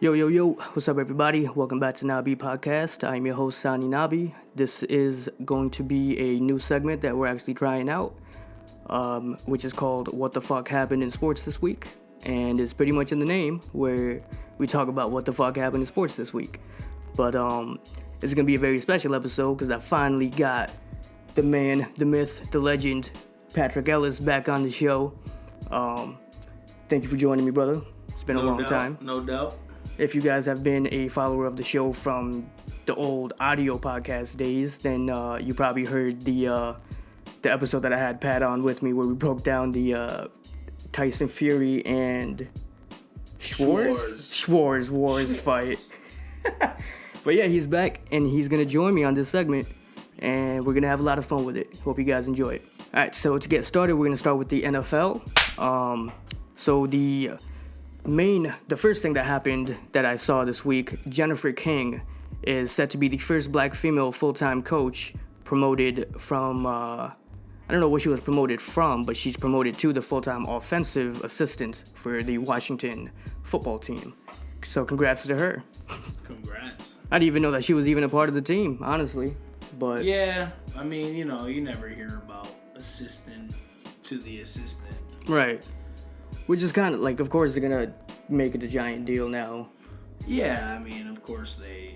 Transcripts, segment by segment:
Yo, yo, yo, what's up, everybody? Welcome back to Nabi Podcast. I'm your host, Sani Nabi. This is going to be a new segment that we're actually trying out, which is called What the Fuck Happened in Sports This Week. And it's pretty much in the name where we talk about what the fuck happened in sports this week. But it's going to be a very special episode because I finally got the man, the myth, the legend, Patrick Ellis back on the show. Thank you for joining me, brother. It's been a long time. No doubt. If you guys have been a follower of the show from the old audio podcast days, then you probably heard the episode that I had Pat on with me where we broke down the Tyson Fury and Schwarz Wars fight. But yeah, he's back and he's going to join me on this segment and we're going to have a lot of fun with it. Hope you guys enjoy it. All right, so to get started, we're going to start with the NFL. So the first thing that happened that I saw this week, Jennifer King is set to be the first black female full-time coach promoted from, I don't know what she was promoted from, but she's promoted to the full-time offensive assistant for the Washington football team. So congrats to her. Congrats. I didn't even know that she was even a part of the team, honestly. But yeah, I mean, you never hear about assistant to the assistant. Right. Which is kind of like, of course, they're going to make it a giant deal now. Yeah, I mean, of course they,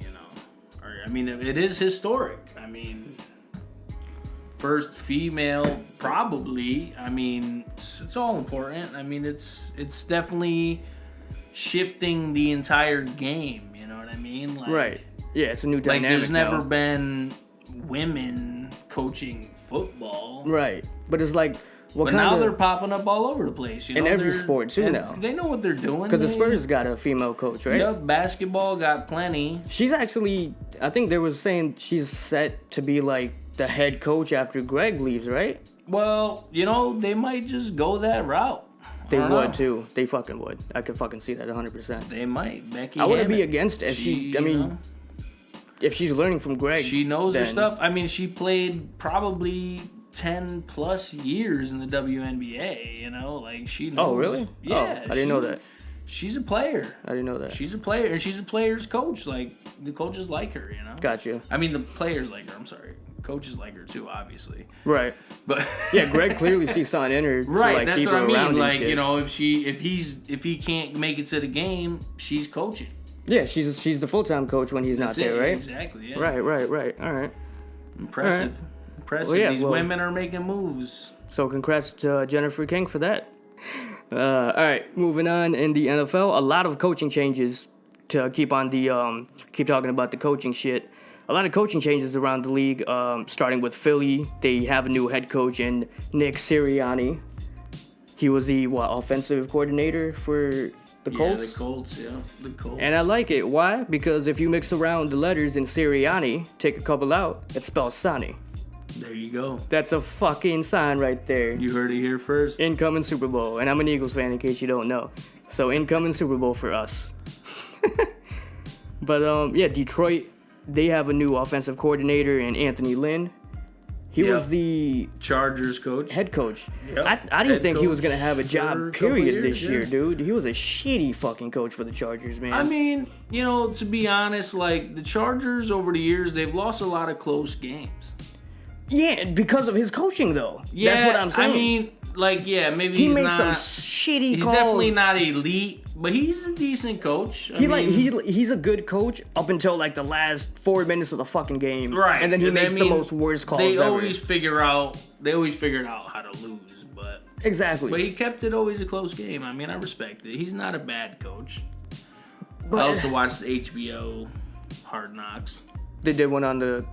it is historic. I mean, first female, probably. I mean, it's all important. I mean, it's definitely shifting the entire game, you know what I mean? Like, right. Yeah, it's a new dynamic. Like, there's never been women coaching football. Right. But it's like, but now they're popping up all over the place. In every sport, too, now. They know what they're doing. Because the Spurs got a female coach, right? Yep, basketball got plenty. She's actually, I think they were saying she's set to be like the head coach after Greg leaves, right? Well, they might just go that route. They would, too. They fucking would. I could fucking see that 100%. They might. Becky I wouldn't be against it. If she's learning from Greg. She knows her stuff. I mean, she played probably 10 plus years in the WNBA, like she knows. Oh, really? Yeah. I didn't know that. She's a player. I didn't know that. She's a player, and she's a player's coach. Like, the coaches like her, Gotcha. I mean, the players like her, I'm sorry. Coaches like her too, obviously. Right. But yeah, Greg clearly sees something in her. Right, to, that's keep what her I mean. Around like, shit. if he can't make it to the game, she's coaching. Yeah, she's the full-time coach when he's not there, right? Exactly, yeah. Right. All right. Impressive. All right. Impressive. Well, yeah, These women are making moves. So congrats to Jennifer King for that. All right, moving on in the NFL, a lot of coaching changes to keep on the keep talking about the coaching shit. A lot of coaching changes around the league, starting with Philly. They have a new head coach in Nick Sirianni. He was the offensive coordinator for the Colts? Yeah, the Colts. And I like it. Why? Because if you mix around the letters in Sirianni, take a couple out, it spells Sonny. There you go. That's a fucking sign right there. You heard it here first. Incoming Super Bowl. And I'm an Eagles fan in case you don't know. So incoming Super Bowl for us. But Detroit, they have a new offensive coordinator in Anthony Lynn. He was the Chargers coach. Head coach. Yep. I didn't think he was going to have a job, period, this year, dude. He was a shitty fucking coach for the Chargers, man. I mean, to be honest, like, the Chargers over the years, they've lost a lot of close games. Yeah, because of his coaching, though. Yeah, that's what I'm saying. I mean, maybe he he's makes not, some shitty he's calls. He's definitely not elite, but he's a decent coach. He's a good coach up until like the last 4 minutes of the fucking game, right? And then he makes the most worst calls. They ever. always figured out how to lose, but exactly. But he kept it always a close game. I mean, I respect it. He's not a bad coach. But I also watched HBO Hard Knocks. They did one on the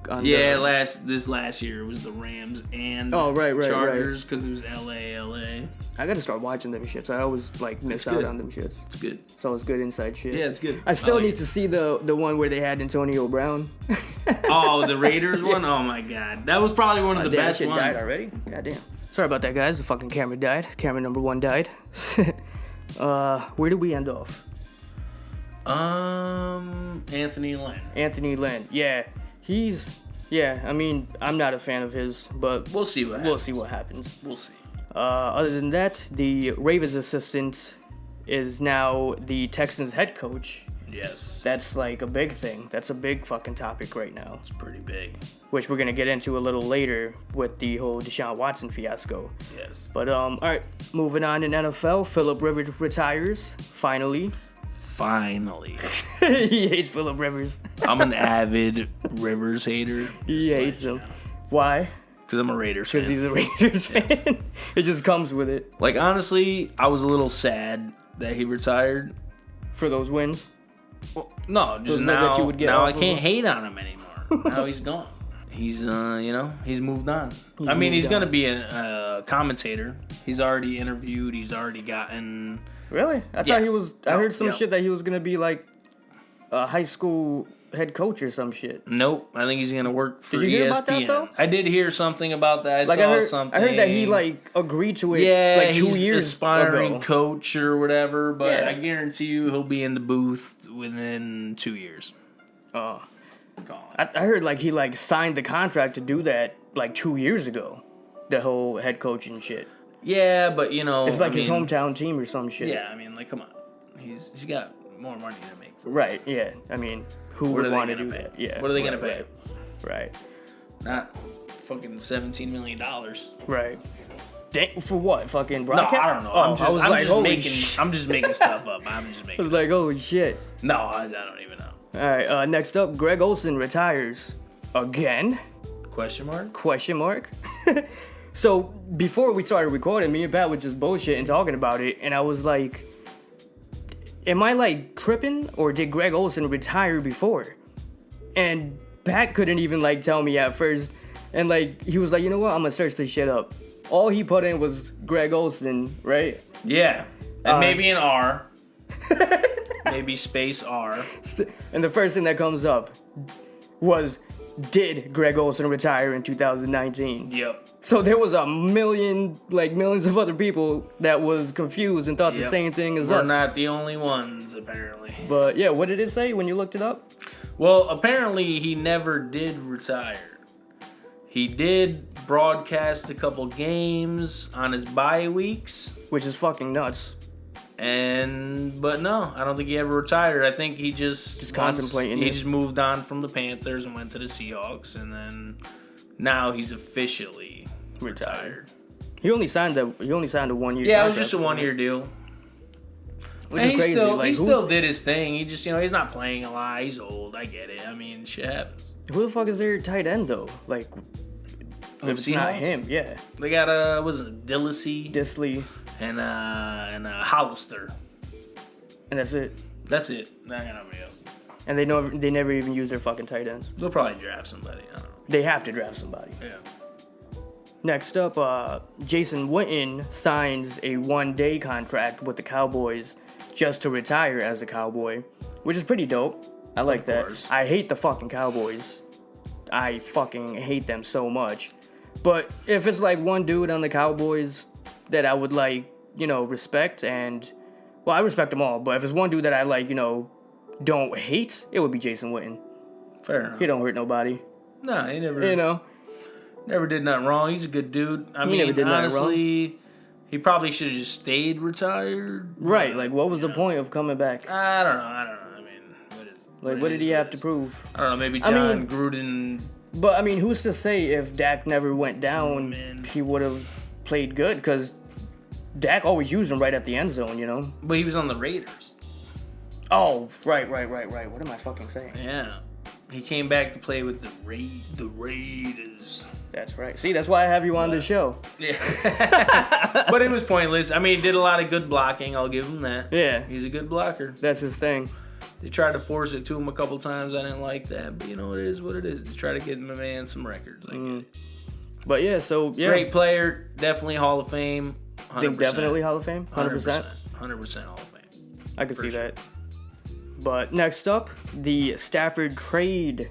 this last year it was the Rams and Chargers because it was LA. I gotta start watching them shits. I always miss out on them shits. It's good. So it's good inside shit. Yeah, it's good. I still need to see the one where they had Antonio Brown. Oh, the Raiders one? Oh my god, that was probably one of the best ones. Died already. Goddamn. Sorry about that, guys. The fucking camera died. Camera number 1 died. Where did we end off? Anthony Lynn. Yeah. I mean, I'm not a fan of his, but we'll see what happens. We'll see. We'll see. Other than that, the Ravens assistant is now the Texans head coach. Yes. That's like a big thing. That's a big fucking topic right now. It's pretty big. Which we're going to get into a little later with the whole Deshaun Watson fiasco. Yes. But, all right, moving on in NFL, Phillip Rivers retires, finally. Finally. He hates Phillip Rivers. I'm an avid Rivers hater. He hates him. Why? Because I'm a Raiders fan. Because he's a Raiders fan. Yes. It just comes with it. Like, honestly, I was a little sad that he retired. For those wins? Well, no, just Those that you would get now off I can't of hate on him anymore. Now he's gone. He's, he's moved on. He's moved going to on. be a commentator. He's already interviewed. He's already gotten... Really? I Yeah. thought he was... I heard some Yeah. shit that he was going to be, like, a high school head coach or some shit. Nope. I think he's going to work for ESPN. Did you hear about that, though? I did hear something about that. Like, I saw something. I heard that he, like, agreed to it, Yeah, like, 2 he's years aspiring ago. coach or whatever, but Yeah. I guarantee you he'll be in the booth within 2 years. Oh. Gone. I heard, like, he, like, signed the contract to do that, like, 2 years ago. The whole head coaching shit. Yeah, but It's like his hometown. hometown team or some shit. Yeah, I mean, like, come on. He's got more money to make. Right, yeah. I mean, who What are would they want to gonna do pay? that? Yeah. What are they gonna pay? Right. Not fucking $17 million. No, Right. Dang, for what? Fucking I broadcast? don't know. Oh, I'm I was just like, holy making. shit. I'm just making stuff up. I'm just I making. was like, holy shit. No, I don't even know. All right, next up, Greg Olsen retires again? Question mark? Question mark. So before we started recording, me and Pat was just bullshit and talking about it, and I was like, am I like tripping, or did Greg Olsen retire before? And Pat couldn't even like tell me at first, and like he was like, you know what, I'm gonna search this shit up. All he put in was Greg Olsen, right? Yeah, and maybe an R. Maybe space R. And the first thing that comes up was, did Greg Olsen retire in 2019? Yep. So there was a million, like millions of other people that was confused and thought the Yep. same thing as We're us. not the only ones, apparently. But yeah, what did it say when you looked it up? Well, apparently he never did retire. He did broadcast a couple games on his bye weeks, Which is fucking nuts. but no, I don't think he ever retired. I think he just contemplating He it. just moved on from the Panthers and went to the Seahawks, and then now he's officially retired. He only signed a 1 year. Yeah, it was just a 1 year deal. Which And is crazy. Still, like, he who, still did his thing. He just, he's not playing a lot. He's old. I get it. I mean, shit happens. who the fuck is their tight end though? Like, if it's not Seahawks? him, yeah. They got was it Dillacy Disley, and Hollister. and that's it. That's it. I got nobody else. And they never even use their fucking tight ends. They'll probably draft somebody. I don't know. They have to draft somebody. Yeah. Next up, Jason Witten signs a 1-day contract with the Cowboys just to retire as a Cowboy, which is pretty dope. I like that. course. I hate the fucking Cowboys. I fucking hate them so much. But if it's like one dude on the Cowboys that I would like, respect, and well, I respect them all, but if it's one dude that I like, don't hate, it would be Jason Witten. Fair enough. He don't hurt nobody. No, he never. Never did nothing wrong. He's a good dude. I mean, never did nothing honestly, he probably should have just stayed retired. Right, like what was the point of coming back? I don't know. I mean, What did he have to prove? I don't know. Maybe I John mean- Gruden. But I mean, who's to say if Dak never went down, Man. he would have played good? Because Dak always used him right at the end zone, But he was on the Raiders. Oh, right. What am I fucking saying? Yeah. He came back to play with the Raiders. That's right. See, that's why I have you on the show. Yeah. But it was pointless. I mean, he did a lot of good blocking. I'll give him that. Yeah, He's a good blocker. that's his thing. They tried to force it to him a couple times. I didn't like that. But it is what it is. They try to get my man some records. I get it. But yeah, so yeah, Great player. Definitely Hall of Fame. 100%. I think definitely Hall of Fame, 100%. 100% Hall of Fame. I can For see sure. that. But next up, the Stafford trade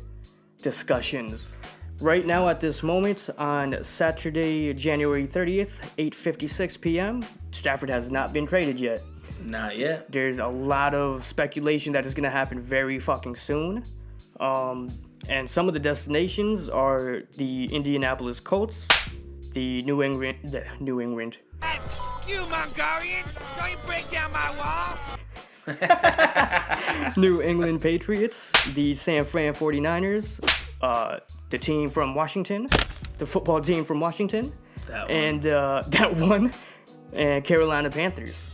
discussions. Right now, at this moment, on Saturday, January 30th, 8:56 p.m., Stafford has not been traded yet. Not yet. There's a lot of speculation that is going to happen very fucking soon. And some of the destinations are the Indianapolis Colts, the New England, you, Mongolian! Don't you break down my wall! New England Patriots, the San Fran 49ers, the team from Washington, the football team from Washington, and that one, and Carolina Panthers.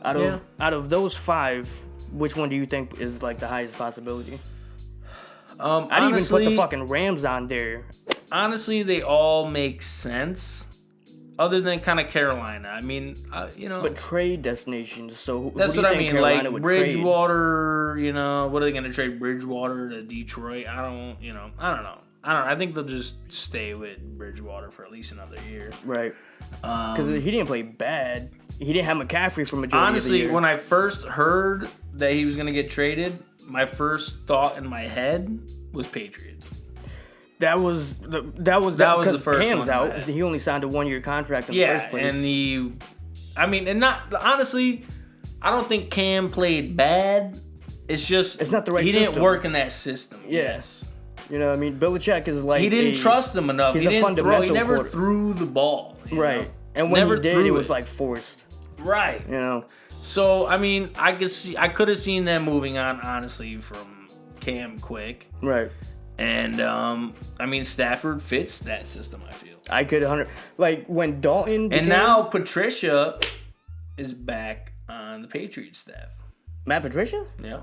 Out of those 5, which one do you think is like the highest possibility? I'd even put the fucking Rams on there. Honestly, they all make sense, other than kind of Carolina. I mean, But trade destinations. So that's who what do I you think mean. Carolina Like would Bridgewater, what are they going to trade Bridgewater to Detroit? I don't know. I think they'll just stay with Bridgewater for at least another year. Right. Because he didn't play bad. He didn't have McCaffrey for majority Honestly, of the year. when I first heard that he was going to get traded, my first thought in my head was Patriots. That was the first Cam's one, out. man. He only signed a 1-year contract in the first place. Honestly, I don't think Cam played bad. It's just it's not the right he system. didn't work in that system. Yeah. Yes. You know what I mean? Belichick is like He didn't trust him enough. He's He a didn't throw. He fundamental never quarter- threw the ball. Right. And when Never he did, threw it was it. like forced. Right. You know? So, I mean, I could have seen them moving on, honestly, from Cam quick. Right. And, Stafford fits that system, I feel. I could 100... Like, when Dalton became... And now Patricia is back on the Patriots staff. Matt Patricia? Yeah.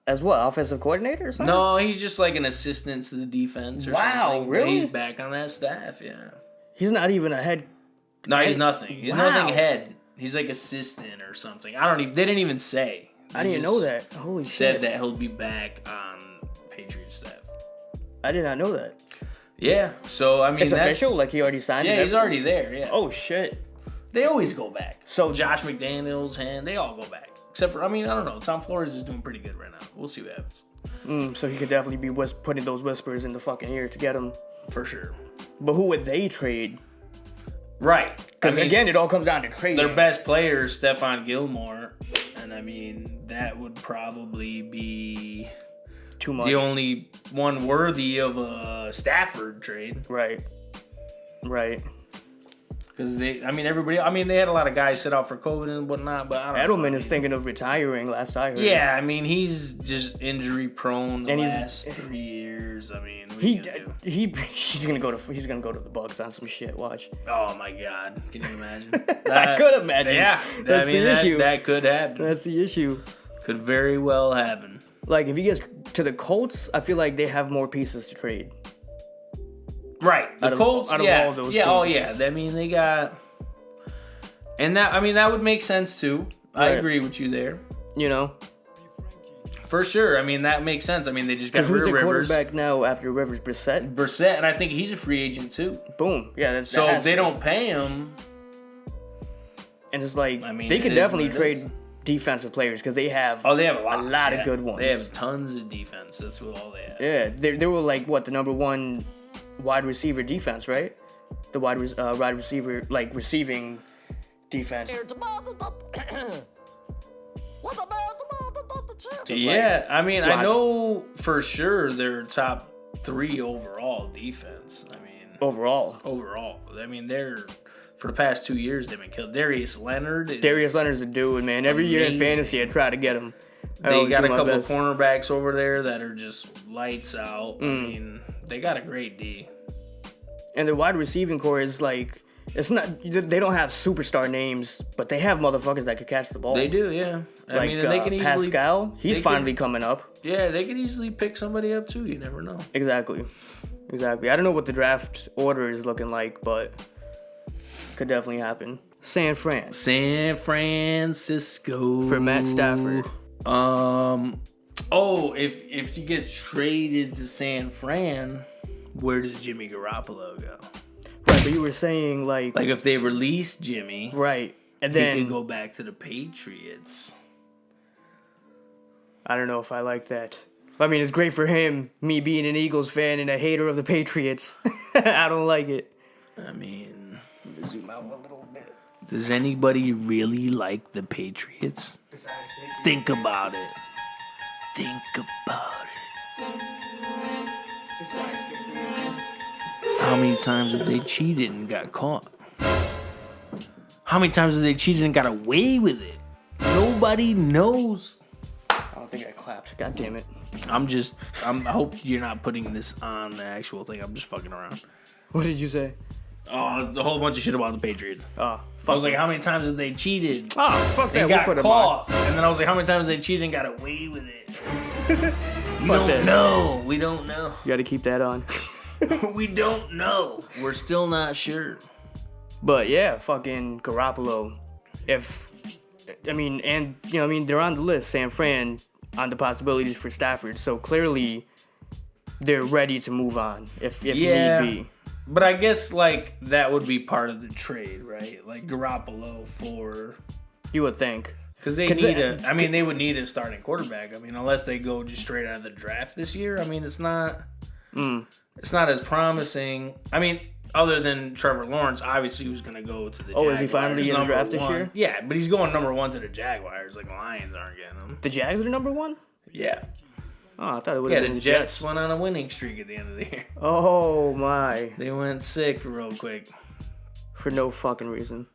As what? Offensive coordinator or something? No, he's just like an assistant to the defense or something. Wow, really? He's back on that staff, yeah. He's not even a head... No, he's nothing. He's Wow. nothing head. He's like assistant or something. They didn't even say. I didn't know that. Holy shit. Said that he'll be back on Patriots staff. I did not know that. Yeah, so I mean, It's official? Like, he already signed it? Yeah, he's already there, yeah. Oh, shit. They always go back. So- Josh McDaniels, and they all go back. Except for, I don't know. Tom Flores is doing pretty good right now. We'll see what happens. So he could definitely be putting those whispers in the fucking ear to get him. For sure. But who would they trade? Right. Because, again, it all comes down to trading. Their best player is Stephon Gilmore. And, that would probably be Too much. the only one worthy of a Stafford trade. Right. Because everybody, they had a lot of guys sit out for COVID and whatnot, but I don't know. Edelman is thinking of retiring, last I heard. Yeah, he's just injury prone the And last 3 years. What he's you gonna do? he's gonna go to the Bucks on some shit. Watch. Oh my God! Can you imagine? I could imagine. Yeah, that's the issue. That could happen. That's the issue. Could very well happen. Like, if he gets to the Colts, I feel like they have more pieces to trade. Right, the Colts. Out of yeah, all those yeah. teams. Oh yeah. They got, and that would make sense too. I Right. agree with you there. You know, For sure. that makes sense. They just got because who's rid the of Rivers. quarterback now after Rivers? Brissett. And I think he's a free agent too. Boom. Yeah. That's So if they don't pay him, and it's like they it could is definitely what it trade is. defensive players because they have. they have a lot of good ones. They have tons of defense. That's what all they have. Yeah, they were like the number one wide receiver defense, right? The wide receiver receiving defense. Yeah, I know for sure they're top 3 overall defense. Overall, They're for the past 2 years they've been killed. Darius Leonard's a dude, man. Every year in amazing. fantasy, I try to get him. They got a couple of cornerbacks over there that are just lights out. They got a great D. And the wide receiving core is like, it's not. They don't have superstar names, but they have motherfuckers that could catch the ball. They do, yeah. Like and they can easily, Pascal, he's they finally coming up. Yeah, they could easily pick somebody up too. You never know. Exactly. I don't know what the draft order is looking like, but could definitely happen. San Francisco For Matt Stafford. If he gets traded to San Fran, where does Jimmy Garoppolo go? Right, but you were saying like if they release Jimmy, right, and he then could go back to the Patriots. I don't know if I like that. It's great for him, me being an Eagles fan and a hater of the Patriots. I don't like it. Zoom out a little bit. Does anybody really like the Patriots? Think about it. How many times have they cheated and got caught? How many times have they cheated and got away with it? Nobody knows. I don't think I clapped. God damn it. I hope you're not putting this on the actual thing. I'm just fucking around. What did you say? Oh, a whole bunch of shit about the Patriots. Oh, I was like, how many times have they cheated? oh, fuck They that. got We'll put caught. And then I was like, how many times have they cheated and got away with it? We Fuck that. don't know. We don't know. You got to keep that on. We don't know. We're still not sure. But yeah, fucking Garoppolo. They're on the list, San Fran, on the possibilities for Stafford. So clearly, they're ready to move on if need be. But I guess, like, that would be part of the trade, right? Like, Garoppolo for... You would think. Because they they would need a starting quarterback. I mean, unless they go just straight out of the draft this year. I mean, it's not... It's not as promising. I mean, other than Trevor Lawrence, obviously, who's going to go to the Jaguars. Oh, is he finally in the draft this year? Yeah, but he's going number 1 to the Jaguars. Like, the Lions aren't getting him. The Jags are number 1? Yeah. Oh, I thought it would have been the Jets went on a winning streak at the end of the year. Oh, my. They went sick real quick. For no fucking reason.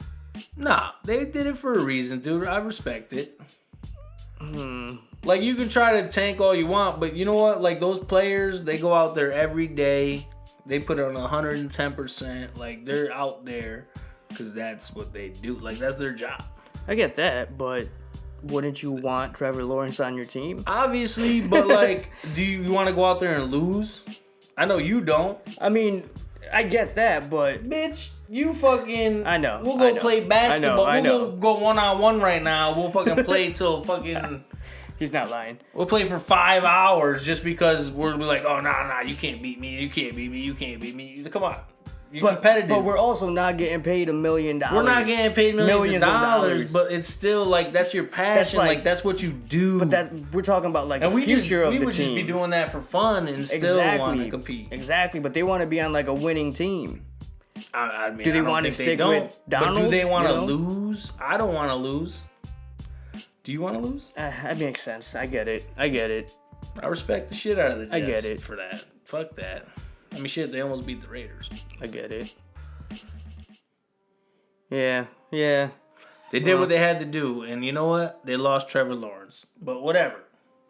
Nah, they did it for a reason, dude. I respect it. Like, you can try to tank all you want, but you know what? Like, those players, they go out there every day. They put it on 110%. Like, they're out there because that's what they do. Like, that's their job. I get that, but wouldn't you want Trevor Lawrence on your team? Obviously, but, like, do you want to go out there and lose? I know you don't. I mean, I get that, but... Bitch, you fucking... I know. We'll go play basketball. I know. We'll go one-on-one right now. We'll fucking play till fucking... He's not lying. We'll play for 5 hours just because we're like, oh, nah, you can't beat me. You can't beat me. You can't beat me. Come on. You're competitive. But we're also not getting paid $1 million. We're not getting paid millions of dollars, but it's still like that's your passion. That's what you do. But we're talking about like and the future of the team. We would just be doing that for fun and still want to compete. Exactly, but they want to be on like a winning team. I mean, do they want to stick with Donald? But do they want to lose? I don't want to lose. Do you want to lose? That makes sense. I get it. I respect the shit out of the Jets. I get it. For that. Fuck that. I mean, shit, they almost beat the Raiders. I get it. Yeah. They did what they had to do, and you know what? They lost Trevor Lawrence. But whatever.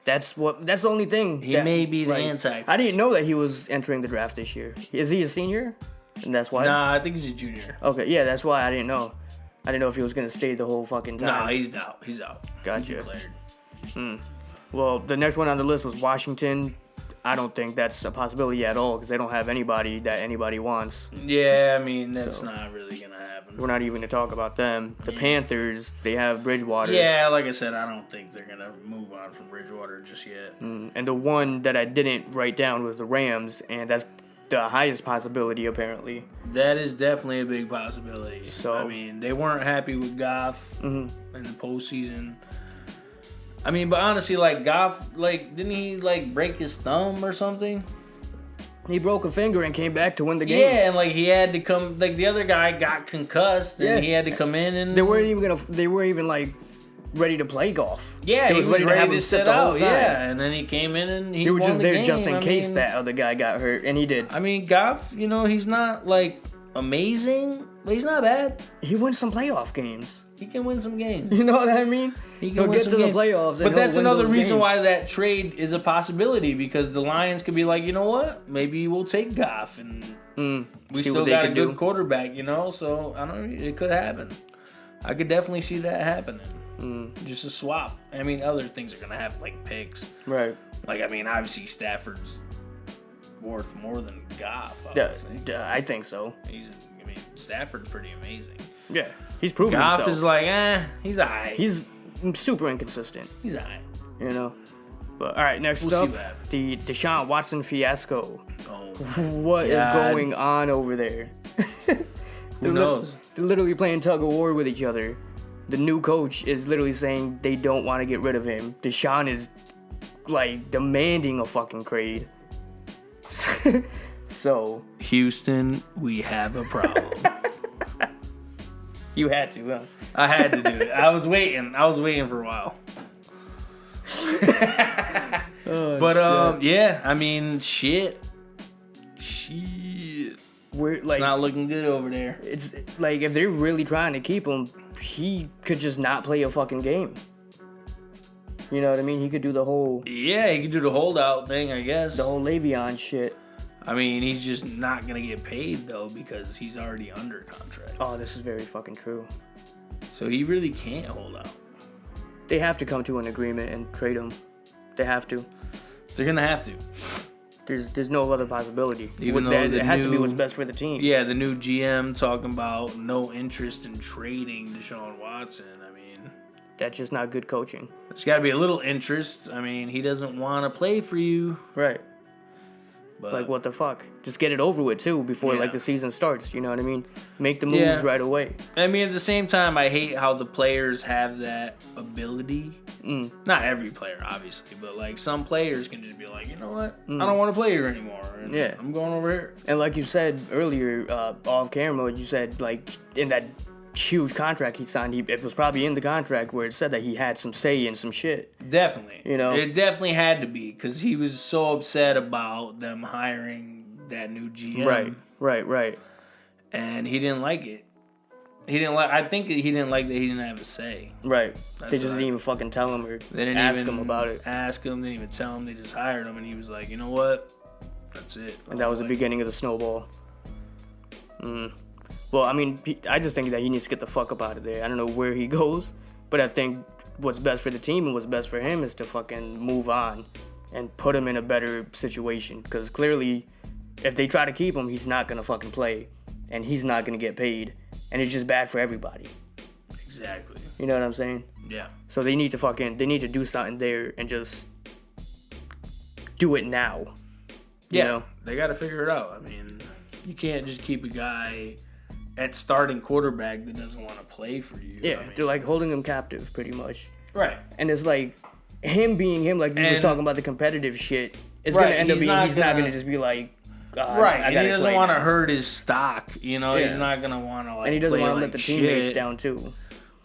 That's the only thing. He may be the anti-Christ. I didn't know that he was entering the draft this year. Is he a senior? And that's why? Nah, I think he's a junior. Okay, yeah, that's why I didn't know. I didn't know if he was going to stay the whole fucking time. Nah, he's out. Gotcha. He's declared. Well, the next one on the list was Washington. I don't think that's a possibility at all because they don't have anybody that anybody wants. Yeah, I mean, that's not really going to happen. We're not even going to talk about them. The Panthers, they have Bridgewater. Yeah, like I said, I don't think they're going to move on from Bridgewater just yet. And the one that I didn't write down was the Rams, and that's the highest possibility, apparently. That is definitely a big possibility. So, I mean, they weren't happy with Goff in the postseason. I mean, but honestly, like, Goff, like, didn't he, like, break his thumb or something? He broke a finger and came back to win the game. Yeah, and, like, he had to come, like, the other guy got concussed, and he had to come in and... They weren't even, like, ready to play golf. Yeah, he was ready to sit out, yeah. And then he came in and he was won just the there game. just in case that other guy got hurt, and he did. I mean, Goff, you know, he's not, like, amazing, but he's not bad. He wins some playoff games. He can win some games. You know what I mean? He'll get to the playoffs. But that's another reason why that trade is a possibility, because the Lions could be like, you know what? Maybe we'll take Goff, and we still got a good quarterback, you know? So, I don't know. It could happen. I could definitely see that happening. Just a swap. I mean, other things are going to happen, like picks. Right. Like, I mean, obviously Stafford's worth more than Goff, I think so. Stafford's pretty amazing. Yeah. He's proven Goff himself. is like, he's all right. He's super inconsistent. He's all right. You know? But, all right, next up, the Deshaun Watson fiasco. Oh, what is going on over there? Who knows? They're literally playing tug of war with each other. The new coach is literally saying they don't want to get rid of him. Deshaun is, like, demanding a fucking trade. So, Houston, we have a problem. You had to, huh? I had to do it. I was waiting for a while. But yeah, I mean, shit. We're like, It's not looking good over there. it's like if they're really trying to keep him, he could just not play a fucking game. You know what I mean? He could do the whole Yeah, he could do the holdout thing, I guess. Le'Veon shit. I mean, he's just not going to get paid, though, because he's already under contract. Oh, this is very fucking true. So he really can't hold out. They have to come to an agreement and trade him. They have to. They're going to have to. There's no other possibility. Even though it has to be what's best for the team. Yeah, the new GM talking about no interest in trading Deshaun Watson. I mean, That's just not good coaching. there's got to be a little interest. I mean, he doesn't want to play for you. Right. But Like, what the fuck? Just get it over with, too, before, Yeah. like, the season starts. You know what I mean? Make the moves Yeah. right away. I mean, at the same time, I hate how the players have that ability. Not every player, obviously, but like some players can just be like, you know what? I don't want to play here anymore. And Yeah. I'm going over here. And like you said earlier, off camera, you said, like, in that huge contract he signed, it was probably in the contract where it said that he had some say in some shit. Definitely. You know? It definitely had to be because he was so upset about them hiring that new GM. Right. And he didn't like it. I think he didn't like that he didn't have a say. Right. That's They just right. didn't even fucking tell him or They didn't ask even him about it. Ask him, didn't even tell him. They just hired him, and he was like, you know what? That's it. And that was the beginning of the snowball. Well, I mean, I just think that he needs to get the fuck up out of there. I don't know where he goes, but I think what's best for the team and what's best for him is to fucking move on and put him in a better situation. Because clearly, if they try to keep him, he's not going to fucking play. And he's not going to get paid. And it's just bad for everybody. Exactly. You know what I'm saying? Yeah. So they need to do something there and just do it now. You know? They got to figure it out. I mean, you can't just keep a guy at starting quarterback that doesn't want to play for you. Yeah, I mean, they're like holding him captive pretty much. right. And it's like him being him, like you was And- talking about the competitive shit. It's Right, gonna end up he's being not he's not gonna- gonna just be like, Right, I and gotta he doesn't play want to now. hurt his stock. You know, Yeah. he's not gonna want to like. And he doesn't want to let the teammates down too.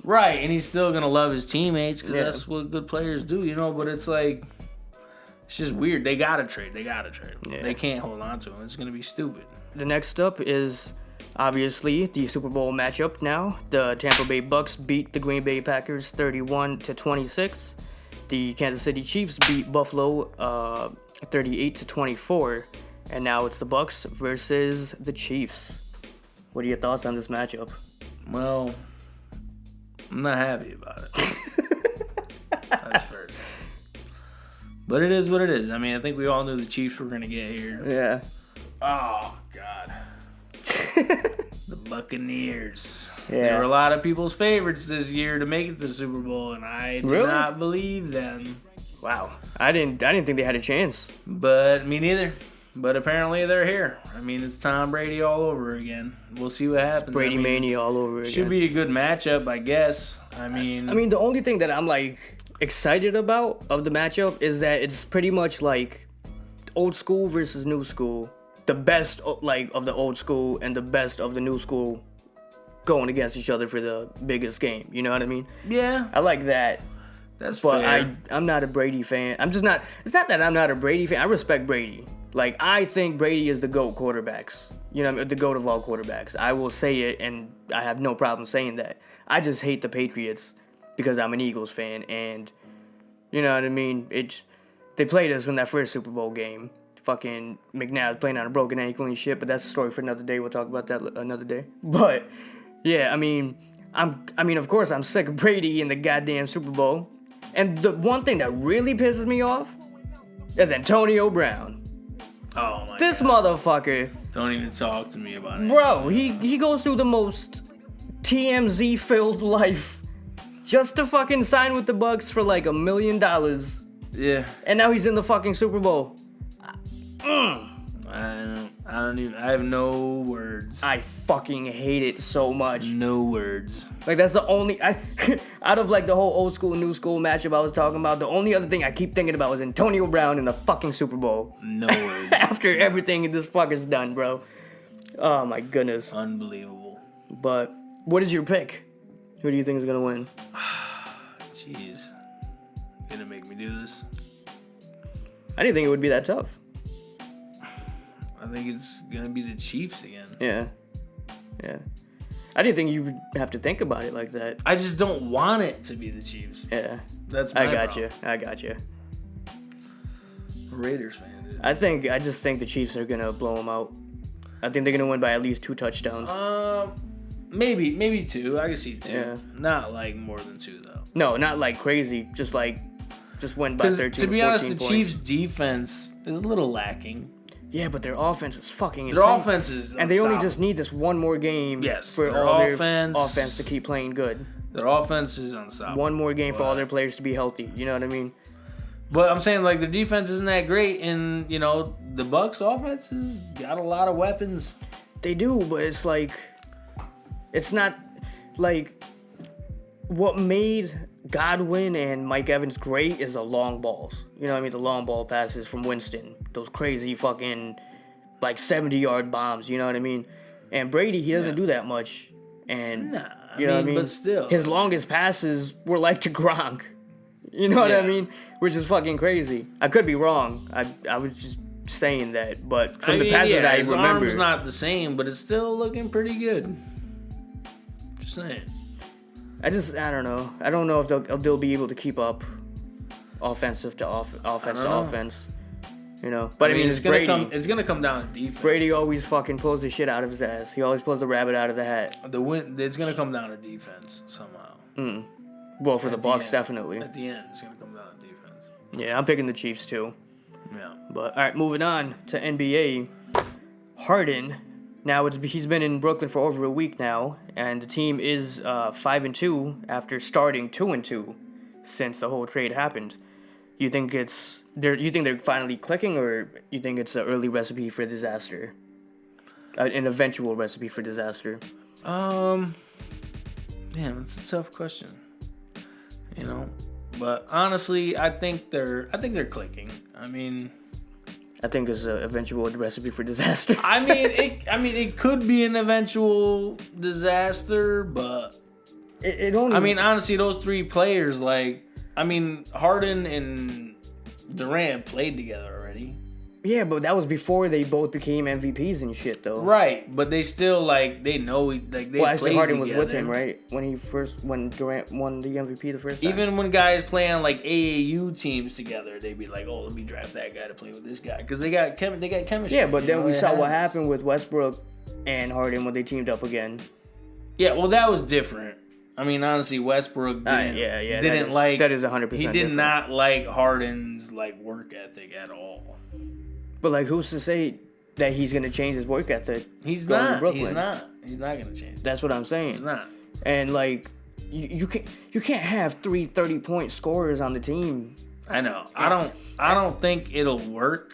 Right, and he's still gonna love his teammates because Yeah. that's what good players do. You know, but it's like it's just weird. They gotta trade. Yeah. They can't hold on to him. It's gonna be stupid. The next up is obviously the Super Bowl matchup. Now the Tampa Bay Bucks beat the Green Bay Packers 31-26. The Kansas City Chiefs beat Buffalo 38-24. And now it's the Bucks versus the Chiefs. What are your thoughts on this matchup? Well, I'm not happy about it. That's first. But it is what it is. I mean, I think we all knew the Chiefs were gonna get here. Yeah. Oh God. The Buccaneers. Yeah. They were a lot of people's favorites this year to make it to the Super Bowl, and I did Really? not believe them. Wow. I didn't think they had a chance. But me neither. But apparently they're here. I mean, it's Tom Brady all over again. We'll see what happens. Brady I mean, mania all over again. should be a good matchup, I guess. I mean, The only thing that I'm like excited about of the matchup is that it's pretty much like old school versus new school. The best like of the old school and the best of the new school going against each other for the biggest game. You know what I mean? yeah, I like that. that's But fair. I'm not a Brady fan. I'm just not. It's not that I'm not a Brady fan. I respect Brady. Like, I think Brady is the GOAT quarterbacks. You know, the GOAT of all quarterbacks. I will say it, and I have no problem saying that. I just hate the Patriots because I'm an Eagles fan, and you know what I mean? They played us in that first Super Bowl game. Fucking McNabb playing on a broken ankle and shit, but that's a story for another day. We'll talk about that another day. But yeah, I mean, of course, I'm sick of Brady in the goddamn Super Bowl. And the one thing that really pisses me off is Antonio Brown. oh my This God. motherfucker, Don't even talk to me about it. bro, he goes through the most TMZ filled life just to fucking sign with the Bucks for like $1 million. Yeah. And now he's in the fucking Super Bowl. I have no words. I fucking hate it so much. No words. Like, that's the only out of like the whole old school new school matchup I was talking about, the only other thing I keep thinking about was Antonio Brown in the fucking Super Bowl. No words. After everything this fucker's done, bro. Oh my goodness. Unbelievable. But what is your pick? Who do you think is gonna win? Jeez. Gonna make me do this? I didn't think it would be that tough. I think it's gonna be the Chiefs again. Yeah. I didn't think you would have to think about it like that. I just don't want it to be the Chiefs. Yeah. That's my I got problem. you. Raiders fan, dude. I just think the Chiefs are gonna blow them out. I think they're gonna win by at least 2 touchdowns. Maybe 2. I can see 2. Yeah. Not like more than 2 though. No, not like crazy. Just win by 13 To be honest, the points. Chiefs' defense is a little lacking. Yeah, but their offense is fucking insane. Their offense is and they only unstoppable. just need this one more game Yes, for their all offense- their offense to keep playing good. Their offense is unstoppable. One more game for all their players to be healthy. You know what I mean? But I'm saying like the defense isn't that great, and the Bucks' offense has got a lot of weapons. They do, but it's not like what made Godwin and Mike Evans great is the long balls. You know what I mean? The long ball passes from Winston. Those crazy fucking 70-yard bombs. You know what I mean? And Brady, he doesn't do that much. And you know what I mean? But still, his longest passes were to Gronk. You know what I Yeah. mean? Which is fucking crazy. I could be wrong. I was just saying that, but from the passes that I his remember, arm's not the same, but it's still looking pretty good. Just saying. I don't know. I don't know if they'll be able to keep up offensive to offense. You know, but I mean, it's Brady. It's gonna come down to defense. Brady always fucking pulls the shit out of his ass. He always pulls the rabbit out of the hat. It's gonna come down to defense somehow. Well, for the At Bucks, end. definitely. At the end, it's gonna come down to defense. Yeah, I'm picking the Chiefs too. Yeah. But all right, moving on to NBA. Harden. Now he's been in Brooklyn for over a week now, and the team is 5-2 after starting 2-2 since the whole trade happened. You think they're finally clicking, or you think it's an early recipe for disaster, an eventual recipe for disaster? Damn, it's a tough question. But honestly, I think they're clicking. I think it's an eventual recipe for disaster. it could be an eventual disaster, but it only. honestly, those 3 players, Harden and Durant played together already. Yeah, but that was before they both became MVPs and shit, though. Right, but they still they know they. Well, actually, played Harden was with together. him, right? When Durant won the MVP the first time. Even when guys play on AAU teams together, they'd be like, "Oh, let me draft that guy to play with this guy," because they got chemistry. Yeah, but then we it saw what happens. happened with Westbrook and Harden when they teamed up again. Yeah, well, that was different. Honestly, Westbrook didn't that is 100%. He did different. not like Harden's work ethic at all. But who's to say that he's gonna change his work ethic? He's going to not. Brooklyn? He's not gonna change. That's what I'm saying. He's not. And you can't have 3 30-point scorers on the team. I know. I don't think it'll work.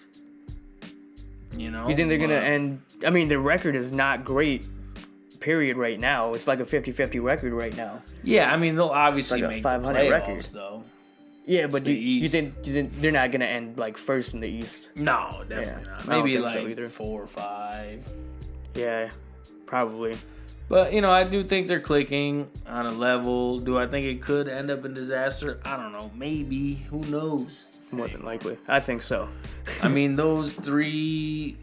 You think they're gonna end? Their record is not great. Period. Right now, it's like a 50-50 record right now. Yeah, they'll obviously Like a make 500 the playoffs, record. though. Yeah, but the you East. think they're not gonna end first in the East? No, definitely Yeah, not. I don't Maybe think so either. 4 or 5. Yeah, probably. But I do think they're clicking on a level. Do I think it could end up in disaster? I don't know. Maybe. Who knows? More than likely, I think so. Those 3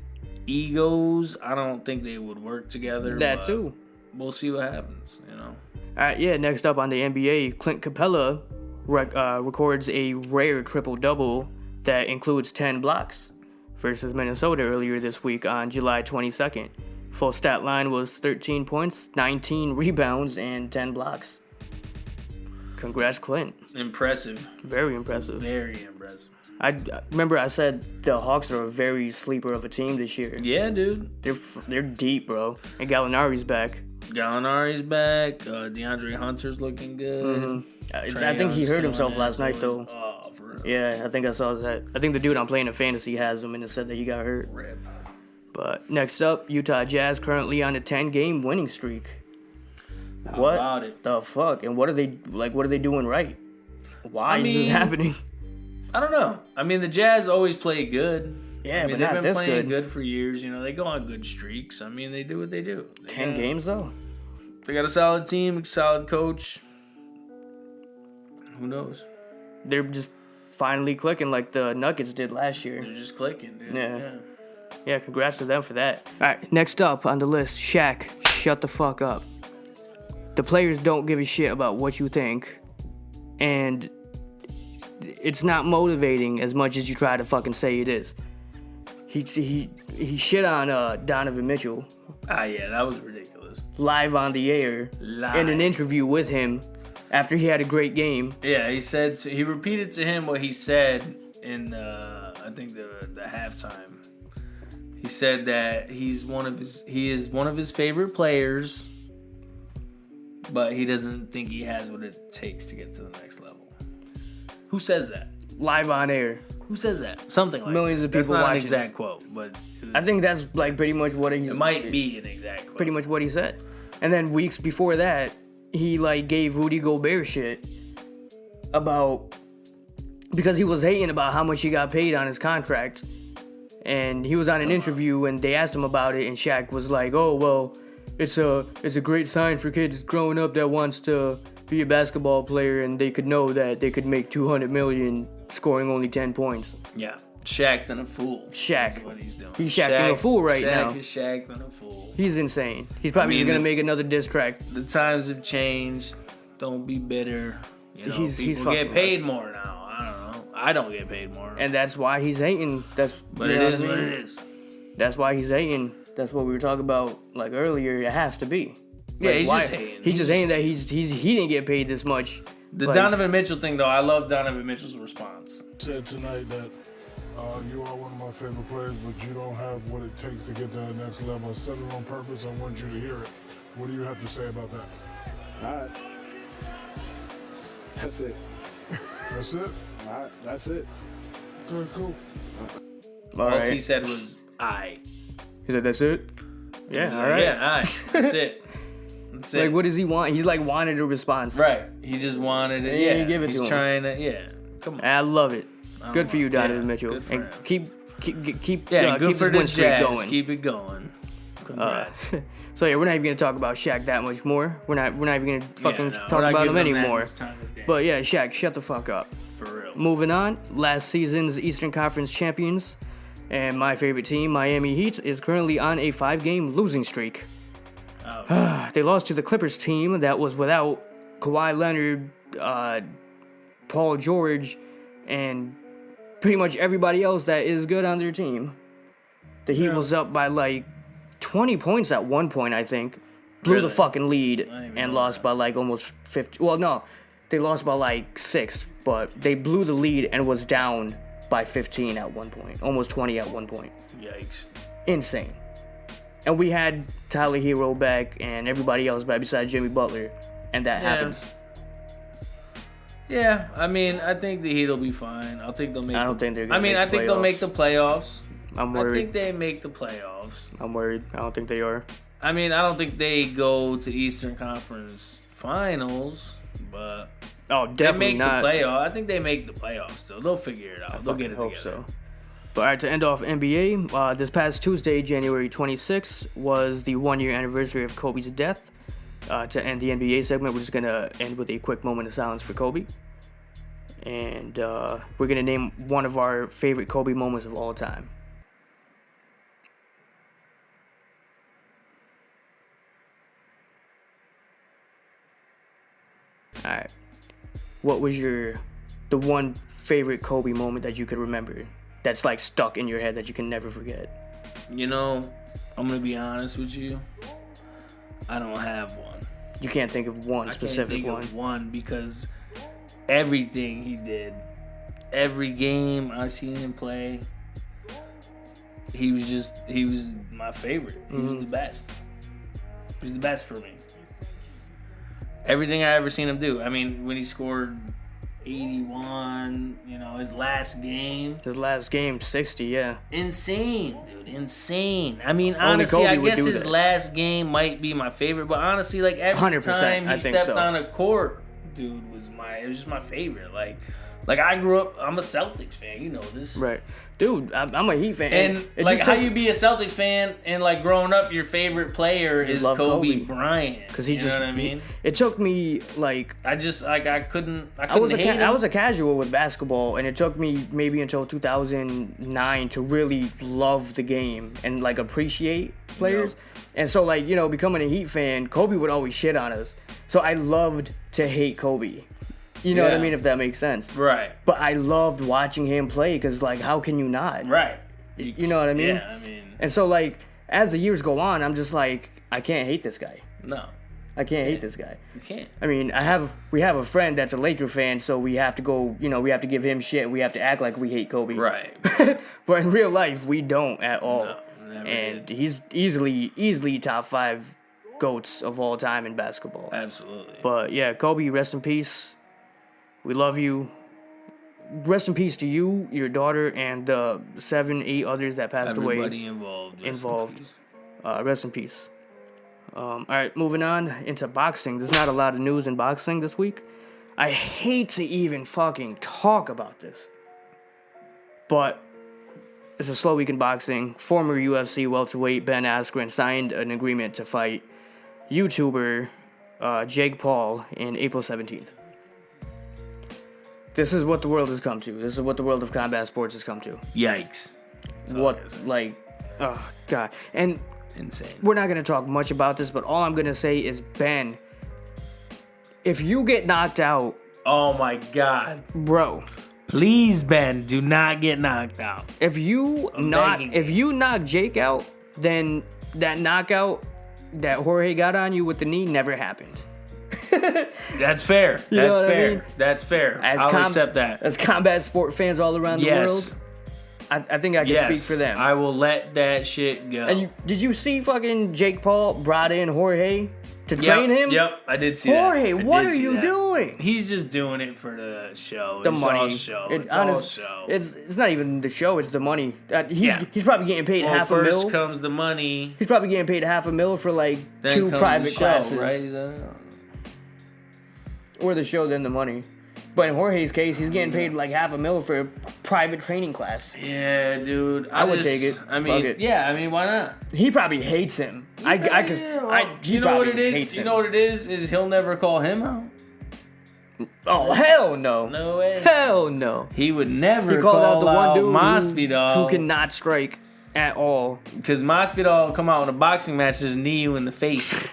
egos, I don't think they would work together. That but too. We'll see what happens. All right, yeah. Next up on the NBA, Clint Capella records a rare triple-double that includes 10 blocks versus Minnesota earlier this week on July 22nd. Full stat line was 13 points, 19 rebounds, and 10 blocks. Congrats, Clint. Impressive. Very impressive. Very impressive. I remember I said the Hawks are a very sleeper of a team this year. Yeah, dude. They're deep, bro. And Gallinari's back. Gallinari's back. DeAndre Hunter's looking good. I think he hurt himself last night, though. Oh, for real. Yeah, I think I saw that. I think the dude I'm playing in fantasy has him, and it said that he got hurt. Rip. But next up, Utah Jazz currently on a 10-game winning streak. How What about it? the fuck? And what are they doing right? Why is this happening? I don't know. The Jazz always play good. Yeah, but they've not been this playing good. good for years. They go on good streaks. They do what they do. 10 games though. They got a solid team, a solid coach. Who knows? They're just finally clicking like the Nuggets did last year. They're just clicking, dude. Yeah. Yeah, congrats to them for that. All right, next up on the list, Shaq, shut the fuck up. The players don't give a shit about what you think, and it's not motivating as much as you try to fucking say it is. He shit on Donovan Mitchell Yeah, that was ridiculous. live on the air in an interview with him after he had a great game. Yeah, he repeated to him what he said in I think the halftime. He said that he is one of his favorite players, but he doesn't think he has what it takes to get to the next level. Who says that? Live on air. Who says that? Something like Millions that. of people That's not watching an exact quote, but I think that's like pretty much what it might be an exact quote. pretty much what he said. And then weeks before that, he like gave Rudy Gobert shit about because he was hating about how much he got paid on his contract. And he was on an interview and they asked him about it and Shaq was like, "Oh, well, it's a great sign for kids growing up that wants to be a basketball player and they could know that they could make $200 million scoring only 10 points." Yeah. Shaq than a fool. Shaq. Is what he's doing. He's Shaq-ing a fool right now. Shaq is Shaq than a fool. He's insane. He's probably just gonna make another diss track. The times have changed. Don't be bitter. You know, He's people fucking get paid nuts. more now. I don't know. I don't get paid more. And that's why he's hating. But it is what it is. That's why he's hating. That's what we were talking about like earlier. It has to be. Yeah, Like, he's why- just hating. He's just hating that he didn't get paid this much. The Like, Donovan Mitchell thing, though, I love Donovan Mitchell's response. Said tonight that you are one of my favorite players, but you don't have what it takes to get to the next level. I said it on purpose. I want you to hear it. What do you have to say about that? All right. That's it. That's it? All right. That's it. Good, cool. all All he right. said was, "I." He said, "That's it." Yeah, all right. Yeah, "I." That's it. That's it. Like, what does he want? He's like wanted a response. Right. He just wanted it. Yeah, Yeah, give it to he's him. trying to. Yeah. Come on. I love it. Good for you, Yeah, Donovan Mitchell. good for And him. keep Yeah, good keep for his the win streak Jazz. going. Keep it going. Congrats. So yeah, we're not even gonna talk about Shaq that much more. We're not even gonna fucking Yeah, no, we're talk not about him giving that anymore. much time of day. But yeah, Shaq, shut the fuck up. For real. Moving on, last season's Eastern Conference champions and my favorite team, Miami Heat, is currently on a 5-game losing streak. Oh. They lost to the Clippers team that was without Kawhi Leonard, Paul George, and pretty much everybody else that is good on their team. The Heat was up by like 20 points at one point, I think. Blew the Really? fucking lead didn't even and know lost that. by like almost 50. Well, no, they lost by like 6, but they blew the lead and was down by 15 at one point, almost 20 at one point. Yikes. Insane. And we had Tyler Hero back and everybody else back besides Jimmy Butler, and that happens. Yeah, I mean, I think the Heat will be fine. I think they'll make. I don't think they're gonna I mean, make I the think they'll make playoffs. the playoffs. I'm I think worried. they make the playoffs. I'm worried. I don't think they are. I mean, I don't think they go to Eastern Conference Finals, but Oh, they definitely make not. the playoff. I think they make the playoffs still. They'll figure it out. They'll get it Hope together. so. But all right, to end off NBA, this past Tuesday, January 26th, was the 1-year anniversary of Kobe's death. To end the NBA segment, we're just gonna end with a quick moment of silence for Kobe, and we're gonna name one of our favorite Kobe moments of all time. All right. What was the one favorite Kobe moment that you could remember that's like stuck in your head that you can never forget? You know, I'm gonna be honest with you. I don't have one. You can't think of one I can't specific think one. of one because everything he did, every game I seen him play, he was my favorite. He was the best. He was the best for me. Everything I ever seen him do. I mean, when he scored 81, you know, his last game. His last game, 60, yeah. Insane, dude. Insane. I mean, Only honestly, Kobe I would guess do his that. last game might be my favorite, but honestly, like every 100%, time I he think stepped so. on a court, dude, it was just my favorite. Like Like, I grew up, I'm a Celtics fan, you know this. Right. Dude, I'm a Heat fan. And, it like, just how took- you be a Celtics fan and, like, growing up, your favorite player is love Kobe Kobe. Bryant. Because he you just, know what I mean? It took me, like, I couldn't I was hate him. I was a casual with basketball, and it took me maybe until 2009 to really love the game and like appreciate players. And so, like, you know, becoming a Heat fan, Kobe would always shit on us. So I loved to hate Kobe. You know what I Yeah. mean? If that makes sense. Right. But I loved watching him play because, like, how can you not? Right. You know what I mean? Yeah, I mean, And so, like, as the years go on, I'm just like, I can't hate this guy. no, I can't hate this guy. you can't. I mean, we have a friend that's a Laker fan, so we have to go, you know, we have to give him shit and we have to act like we hate Kobe. Right. But in real life, we don't at all. No, never And did. he's easily top 5 GOATs of all time in basketball. Absolutely. But yeah, Kobe, rest in peace. We love you. Rest in peace to you, your daughter, and 7, 8 others that passed away. Everybody involved. rest in Involved. peace. Rest in peace. All right, moving on into boxing. There's not a lot of news in boxing this week. I hate to even fucking talk about this, but it's a slow week in boxing. Former UFC welterweight Ben Askren signed an agreement to fight YouTuber Jake Paul in April 17th. This is what the world has come to. This is what the world of combat sports has come to. Yikes. What, like, oh, God. And Insane. we're not going to talk much about this, but all I'm going to say is, Ben, if you get knocked out, Oh my God. bro, Please, Ben, do not get knocked out. if you begging knock Jake out, then that knockout that Jorge got on you with the knee never happened. That's fair. You know That's what I fair. mean? That's fair. I'll accept that. As combat sport fans all around the Yes. world, I think I can Yes. speak for them. I will let that shit go. And did you see fucking Jake Paul brought in Jorge to Yep, train him? Yep, I did see that. Jorge, I what did are see you that. doing? He's just doing it for the show. The It's money. all show. It's all show. It's not even the show. It's the money. Yeah. He's probably getting paid well, half a first mil. comes the money. He's probably getting paid $500,000 for like Then 2 comes private the show, classes, right? or the show then the money. But in Jorge's case, he's getting paid like $500,000 for a private training class. Yeah, dude. I would take it. I Fuck mean, it. yeah. I mean, why not? He probably hates him. He You know what it is? hates You him. know what it is? Is he'll never call him out. Oh hell no! No way. Hell no! He would never He called out the one dude Masvidal who cannot strike at all. because Masvidal will come out in a boxing match and just knee you in the face.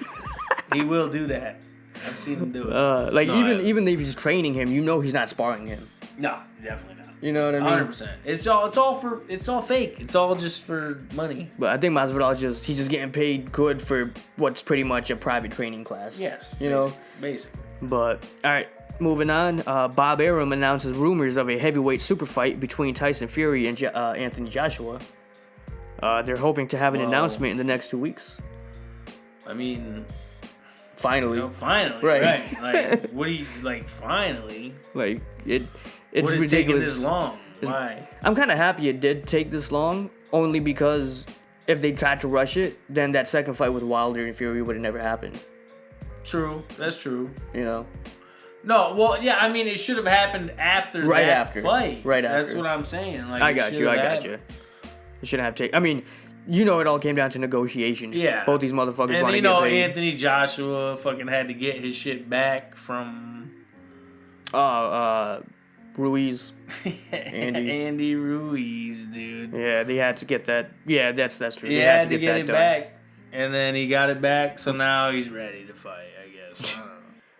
He will do that. I've seen him do it. Even if he's training him, you know he's not sparring him. No, definitely not. You know what I mean? 100%. It's all fake. It's all just for money. But I think Masvidal he's just getting paid good for what's pretty much a private training class. Yes. You know? Basically. But, alright, moving on. Bob Arum announces rumors of a heavyweight super fight between Tyson Fury and Anthony Joshua. They're hoping to have an Whoa. announcement in the next 2 weeks. I mean, Finally. finally. Right. Like, what do you, like, finally? Like, it's What is ridiculous. taking this long? Why? I'm kind of happy it did take this long, only because if they tried to rush it, then that second fight with Wilder and Fury would have never happened. True. That's true. You know? No, well, yeah, I mean, it should have happened after Right that after. fight. Right That's after. what I'm saying. Like, I it got should you. have It happened. shouldn't have taken. I mean, you know, it all came down to negotiations. Yeah. Both these motherfuckers And want to you get know, paid. Anthony Joshua fucking had to get his shit back from Ruiz. Andy. Andy Ruiz, dude. Yeah, they had to get that. Yeah, that's true. He They had to get that it done. back, and then he got it back, so now he's ready to fight, I guess. I don't know.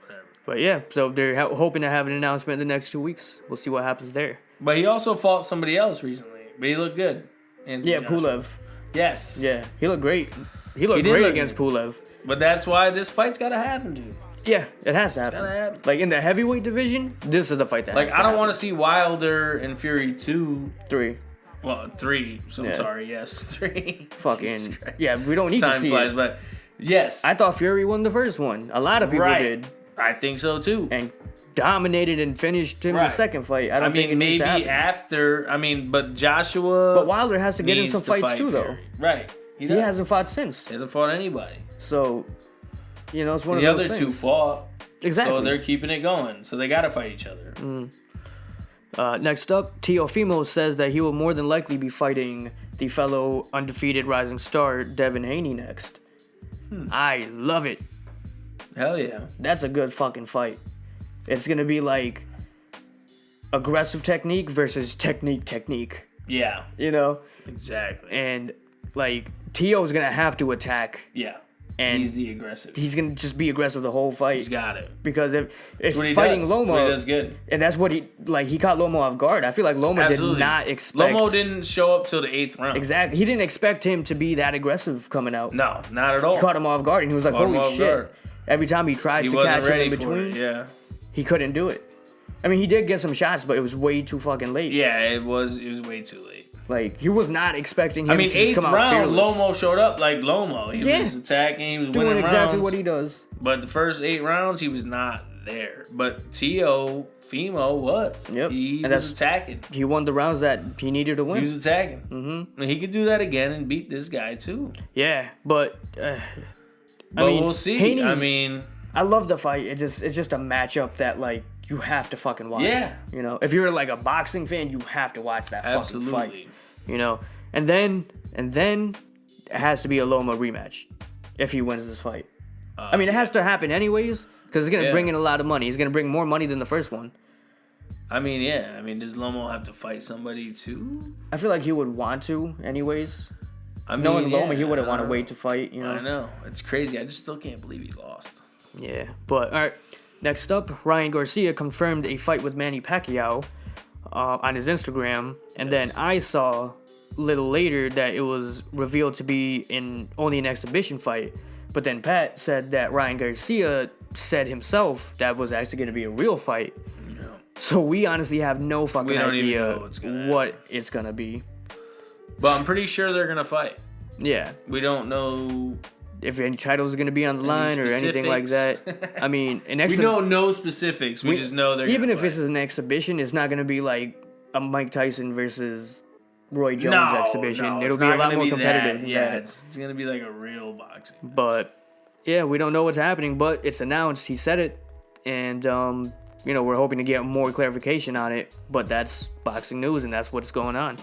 Whatever. But yeah, so they're hoping to have an announcement in the next 2 weeks. We'll see what happens there. But he also fought somebody else recently, but he looked good. Anthony Yeah, Joshua. Pulev. Yes. Yeah, he looked great. He looked did great look against good. Pulev. But that's why this fight's gotta happen, dude. Yeah, it has to happen. gotta happen. Like in the heavyweight division, this is the fight that Like, has to I don't happen. want to see Wilder and Fury 2. 3. Well, 3. So I'm Yeah. sorry. Yes, 3. Jesus Fucking Christ. yeah, we don't need to Time see flies, it. but yes. I thought Fury won the first one. A lot of people Right. did, I think so too. and dominated and finished him in the Right. second fight. I I don't think mean, it needs maybe to happen. after. But Joshua. But Wilder has to get in needs some to fights fight too, though. Fury. Right. He does. hasn't fought since. He hasn't fought anybody. So, you know, it's one The of those other things. two fought. Exactly. So they're keeping it going. So they got to fight each other. Next up, Teofimo says that he will more than likely be fighting the fellow undefeated rising star Devin Haney next. I love it. Hell yeah. That's a good fucking fight. It's gonna be like aggressive technique versus technique. Yeah. You know? Exactly. And like Tio's gonna have to attack. Yeah. And he's the aggressive. He's gonna just be aggressive the whole fight. He's got it. Because if what he fighting does. Loma, That's what he does good. And that's what he caught Loma off guard. I feel like Loma Absolutely. did not expect. Loma didn't show up till the 8th round. Exactly. He didn't expect him to be that aggressive coming out. No, not at all. He caught him off guard, and he was like, Caught him "Holy off shit!" guard. Every time he tried He to wasn't catch him ready in for between, it. Yeah. he couldn't do it. I mean, he did get some shots, but it was way too fucking late. Yeah, it was way too late. Like, he was not expecting him I mean, to just 8th come out round, fearless. Lomo showed up like Lomo. He was attacking, he was doing winning exactly rounds. what he does. But the first 8 rounds, he was not there. But Teofimo was. Yep. He And was attacking. He won the rounds that he needed to He win. was attacking. Mm-hmm. And he could do that again and beat this guy, too. Yeah, but But we'll see. Haney's- I mean, I love the fight. It's just a matchup that like you have to fucking watch. Yeah. You know, if you're like a boxing fan, you have to watch that fucking fight. absolutely. You know, and then it has to be a Loma rematch if he wins this fight. I mean, it has to happen anyways because it's gonna bring in a lot of money. It's gonna bring more money than the first one. I mean, yeah. I mean, does Lomo have to fight somebody, too? I feel like he would want to anyways. I mean, Knowing Loma, yeah, he wouldn't I want to don't wait to fight. You know. I know. It's crazy. I just still can't believe he lost. Yeah, but all right. Next up, Ryan Garcia confirmed a fight with Manny Pacquiao on his Instagram, and then I saw a little later that it was revealed to be only an exhibition fight. But then Pat said that Ryan Garcia said himself that was actually going to be a real fight. Yeah. So we honestly have no fucking We don't even idea know what's gonna what it's going to be. But I'm pretty sure they're going to fight. Yeah. We don't know. If any titles are going to be on the line or anything like that. specifics. I mean, We know no specifics. We just know they're even gonna if fight. this is an exhibition, it's not going to be like a Mike Tyson versus Roy Jones exhibition. No, It'll it's be a not lot gonna more be competitive that. than Yeah, that. it's going to be like a real boxing. But yeah, we don't know what's happening, but it's announced. He said it, and we're hoping to get more clarification on it. But that's boxing news, and that's what's going on.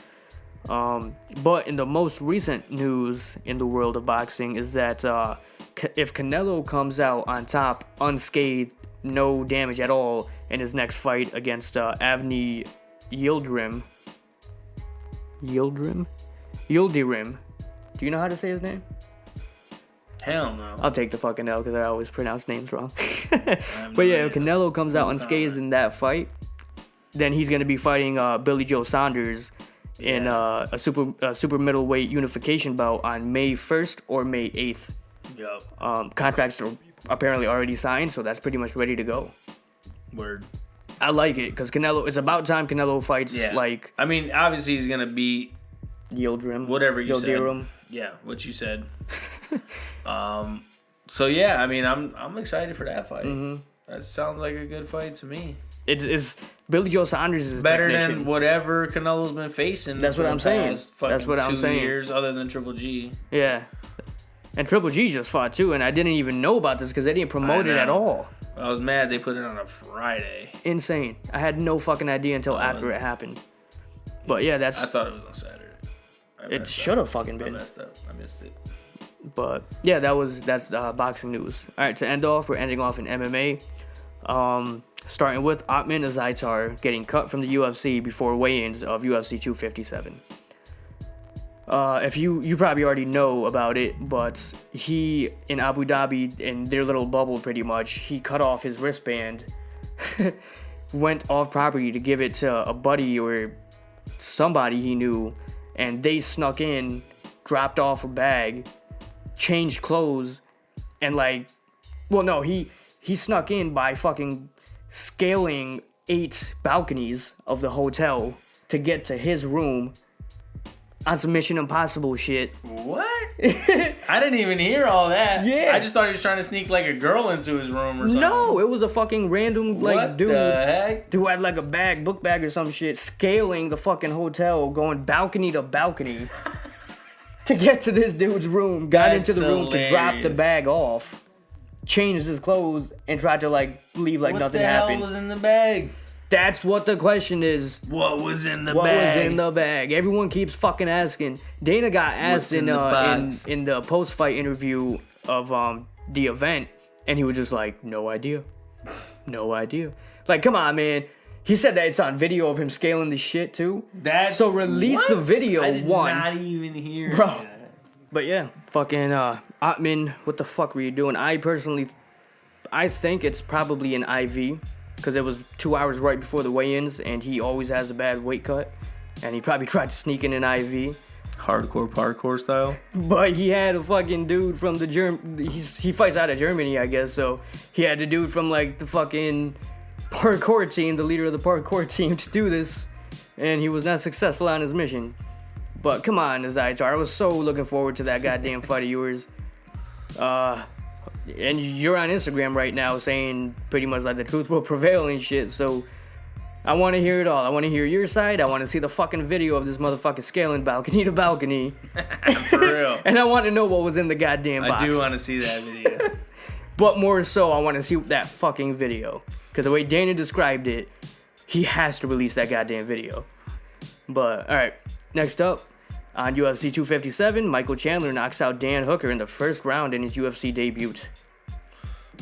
But in the most recent news in the world of boxing is that if Canelo comes out on top, unscathed, no damage at all in his next fight against Avni Yildirim. Yildirim? Do you know how to say his name? Hell no. I'll take the fucking L because I always pronounce names wrong. But yeah, if Canelo comes out unscathed in that fight, then he's going to be fighting Billy Joe Saunders in a super middleweight unification bout on May 1st or May 8th. Yup. Contracts are apparently already signed, so that's pretty much ready to go. Word. I like it because it's about time Canelo fights like I mean, obviously he's going to beat Yildirim. whatever you Yildirim. said. Yeah, what you said. So yeah, I mean, I'm excited for that fight. Mm-hmm. That sounds like a good fight to me. It's Billy Joe Saunders is a Better technician. than whatever Canelo's been facing. That's for what the I'm saying. past fucking That's what I'm 2 saying. years, other than Triple G. Yeah. And Triple G just fought too, and I didn't even know about this because they didn't promote it I at know. all. I was mad they put it on a Friday. Insane. I had no fucking idea until after it happened. But yeah, I thought it was on Saturday. it should have fucking I been. messed up. I missed it. But yeah, that's boxing news. All right, to end off, we're ending off in MMA. Starting with Ottman Azaitar getting cut from the UFC before weigh-ins of UFC 257. If you probably already know about it, but he in Abu Dhabi in their little bubble pretty much, he cut off his wristband, went off property to give it to a buddy or somebody he knew, and they snuck in, dropped off a bag, changed clothes, and he snuck in by fucking scaling 8 balconies of the hotel to get to his room on some Mission Impossible shit. What? I didn't even hear all that. Yeah. I just thought he was trying to sneak like a girl into his room or something. No, it was a fucking random what dude the heck? who had like a book bag or some shit, scaling the fucking hotel, going balcony to balcony to get to this dude's room. Got That's into the room to drop the hilarious. bag off, changed his clothes, and tried to leave like What nothing the hell happened. was in the bag? That's what the question is. What was in the What bag? was in the bag? Everyone keeps fucking asking. Dana got asked What's in the box? in the post-fight interview of the event, and he was just like, no idea. No idea. Like, come on, man. He said that it's on video of him scaling the shit, too. That's So release the video, I did one. not even hear Bro. that. But yeah, fucking Ottman, what the fuck were you doing? I think it's probably an IV, because it was 2 hours right before the weigh-ins, and he always has a bad weight cut, and he probably tried to sneak in an IV. Hardcore parkour style. But he had a fucking dude from the he fights out of Germany, I guess, so he had a dude from like the fucking parkour team, the leader of the parkour team, to do this, and he was not successful on his mission. But come on, Zaitar, I was so looking forward to that goddamn fight of yours. And you're on Instagram right now saying pretty much like the truth will prevail and shit, so I want to hear it all. I want to hear your side. I want to see the fucking video of this motherfucking scaling balcony to balcony. For real. And I want to know what was in the goddamn box. I do want to see that video. But more so, I want to see that fucking video. Because the way Dana described it, he has to release that goddamn video. But, alright. Next up, on UFC 257, Michael Chandler knocks out Dan Hooker in the first round in his UFC debut.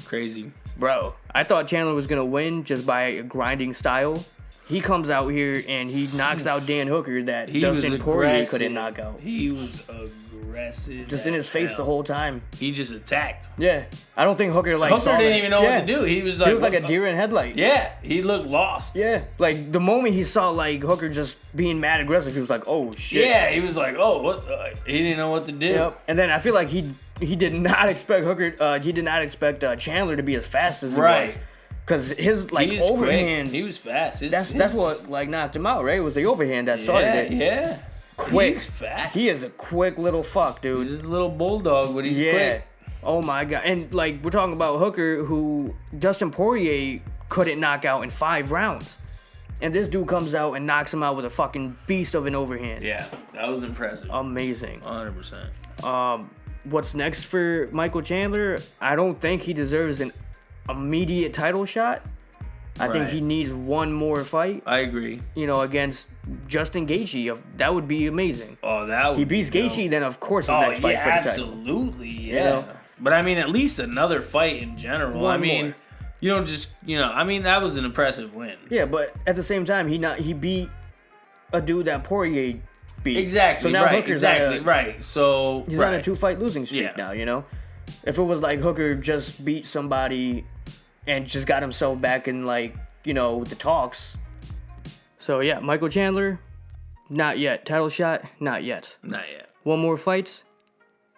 Crazy. Bro, I thought Chandler was going to win just by a grinding style. He comes out here and he knocks out Dan Hooker that Dustin Poirier couldn't knock out. He was aggressive. Just in his face the whole time. He just attacked. Yeah. I don't think Hooker saw Hooker didn't that. even know what to do. He was like a deer in headlight. Yeah, he looked lost. Yeah. Like the moment he saw like Hooker just being mad aggressive, he was like, "Oh shit." Yeah, he was like, "Oh, what?" He didn't know what to do. Yep. And then I feel like he did not expect Hooker. He did not expect Chandler to be as fast as he was. Because his like He's overhands. quick. He was fast. That's what like knocked him out, right? It was the overhand that started it. Yeah. Quick. He's fast. He is a quick little fuck, dude. He's a little bulldog, but he's quick. Oh my god. And like we're talking about Hooker, who Dustin Poirier couldn't knock out in 5 rounds. And this dude comes out and knocks him out with a fucking beast of an overhand. Yeah, that was impressive. Amazing. 100%. What's next for Michael Chandler? I don't think he deserves an immediate title shot. I think he needs one more fight. I agree. Against Justin Gaethje. That would be amazing. Oh, that would He beats Gaethje, then of course his next fight for the title. Absolutely, yeah. But I mean, at least another fight in general. One I mean, more. you don't just, I mean, that was an impressive win. Yeah, but at the same time, he beat a dude that Poirier beat. Exactly. So now right. Hooker's exactly. Right. So he's on a 2-fight losing streak Yeah. now. If it was like Hooker just beat somebody and just got himself back in the talks. So yeah, Michael Chandler, not yet. Title shot, not yet. Not yet. One more fight,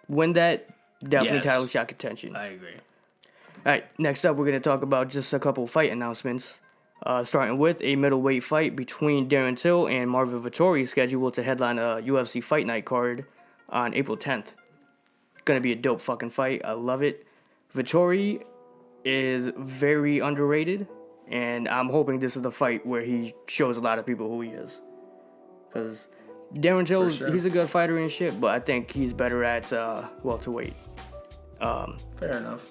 win that, definitely Yes. title shot contention. I agree. All right, next up, we're going to talk about just a couple fight announcements. Starting with a middleweight fight between Darren Till and Marvin Vettori scheduled to headline a UFC Fight Night card on April 10th. Gonna be a dope fucking fight. I love it. Vettori is very underrated, and I'm hoping this is the fight where he shows a lot of people who he is. Because Darren Till, he's a good fighter and shit, but I think he's better at welterweight. Fair enough.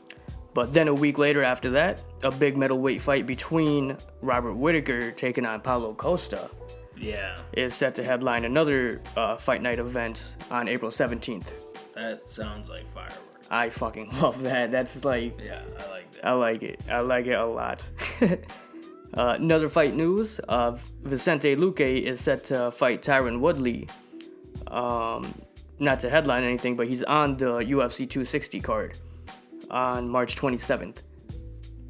But then a week later after that, a big middleweight fight between Robert Whittaker taking on Paulo Costa Yeah. is set to headline another Fight Night event on April 17th. That sounds like fireworks. I fucking love that. That's like, Yeah, I like that. I like it. I like it a lot. Another fight news, Vicente Luque is set to fight Tyron Woodley. Not to headline anything, but he's on the UFC 260 card on March 27th.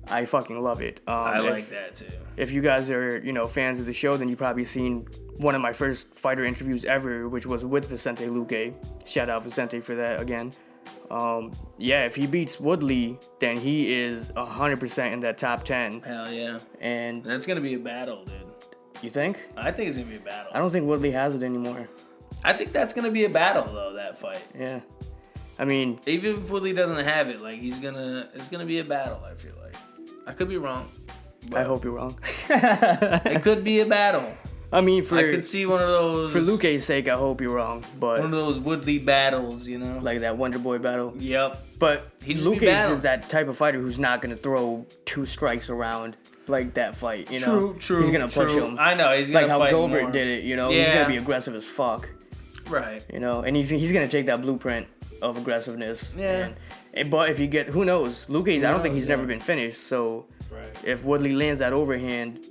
I fucking love it. I like that too. If you guys are, fans of the show, then you've probably seen one of my first fighter interviews ever, which was with Vicente Luque. Shout out Vicente for that again. If he beats Woodley, then he is 100% in that top 10. Hell yeah. And That's going to be a battle, dude. you think? I think it's going to be a battle. I don't think Woodley has it anymore. I think that's going to be a battle, though, that fight. Yeah. I mean, Even if Woodley doesn't have it, like, it's going to be a battle, I feel like. I could be wrong. I hope you're wrong. It could be a battle. I mean, I could see one of those. for Luque's sake, I hope you're wrong. One of But those Woodley battles, like that Wonder Boy battle. Yep. But He just be Luque battling. is that type of fighter who's not going to throw 2 strikes around. like that fight. You know, True. He's gonna push him. I know he's gonna like how fight Gilbert more. did it. You know, he's Yeah. gonna be aggressive as fuck. Right. You know, and he's gonna take that blueprint of aggressiveness. Yeah. But if you get, who knows? Luke's, I don't think knows, he's never been finished. So Right. if Woodley lands that overhand,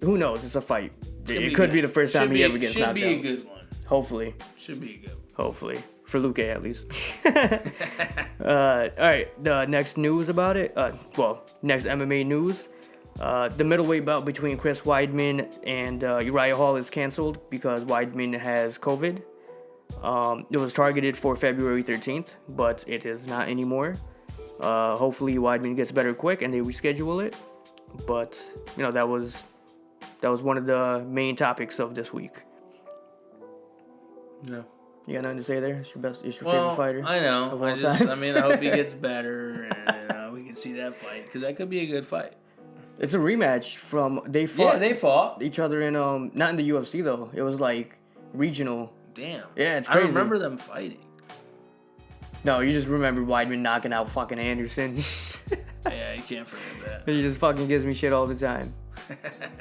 who knows? It's a fight. It be could good. be the first time he ever gets knocked out. Should be a good one. Hopefully. Should be a good one. Hopefully. For Luke, at least. All right. The next news about it. Next MMA news. The middleweight bout between Chris Weidman and Uriah Hall is canceled because Weidman has COVID. It was targeted for February 13th, but it is not anymore. Hopefully Weidman gets better quick and they reschedule it. But, you know, that was one of the main topics of this week. Yeah. You got nothing to say there? It's your favorite fighter? I know. of all time? I hope he gets better and we can see that fight because that could be a good fight. It's a rematch from they fought. Yeah, they fought. each other in not in the UFC though. It was like regional. Damn. Yeah, it's I crazy. remember them fighting. No, you just remember Weidman knocking out fucking Anderson. Yeah, you can't forget He just fucking gives me shit all the time.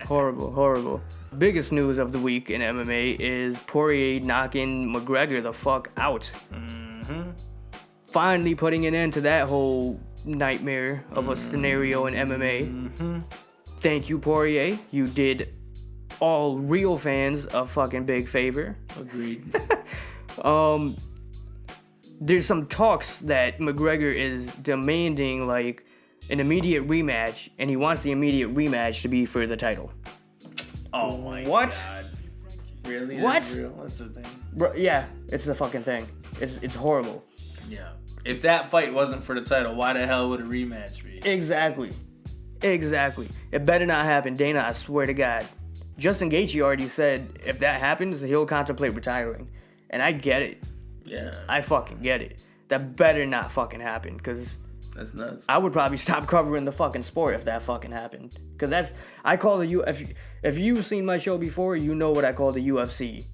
Horrible. Biggest news of the week in MMA is Poirier knocking McGregor the fuck out. Mm-hmm. Finally putting an end to that whole nightmare of a scenario in MMA. Mm-hmm. Thank you, Poirier. You did all real fans a fucking big favor. Agreed. There's some talks that McGregor is demanding like an immediate rematch, and he wants the immediate rematch to be for the title. Oh my What? God. Really? What? That's real? That's the thing. Bro, yeah, it's the fucking thing. It's horrible. Yeah. If that fight wasn't for the title, why the hell would a rematch be? Exactly. It better not happen, Dana. I swear to God. Justin Gaethje already said if that happens, he'll contemplate retiring, and I get it. Yeah. I fucking get it. That better not fucking happen, because That's nuts. I would probably stop covering the fucking sport if that fucking happened. Because I call if you've seen my show before, you know what I call the UFC.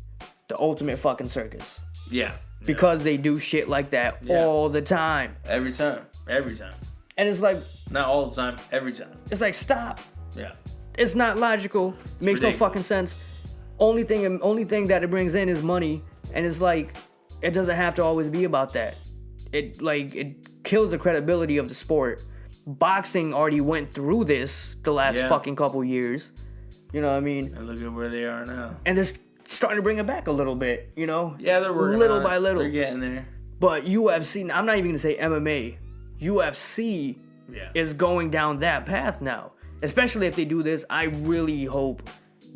The ultimate fucking circus. Yeah. Because they do shit like that all the time. Every time. And it's like, Not all the time. Every time. stop. Yeah. It's not logical. Makes no ridiculous. fucking sense. Only thing that it brings in is money. And it's like, it doesn't have to always be about that. It kills the credibility of the sport. Boxing already went through this the last fucking couple years. You know what I mean? And look at where they are now. And they're starting to bring it back a little bit, you know? Yeah, they're working little on by it. little. They're getting there. But UFC, I'm not even gonna say MMA. UFC Yeah. is going down that path now. Especially if they do this, I really hope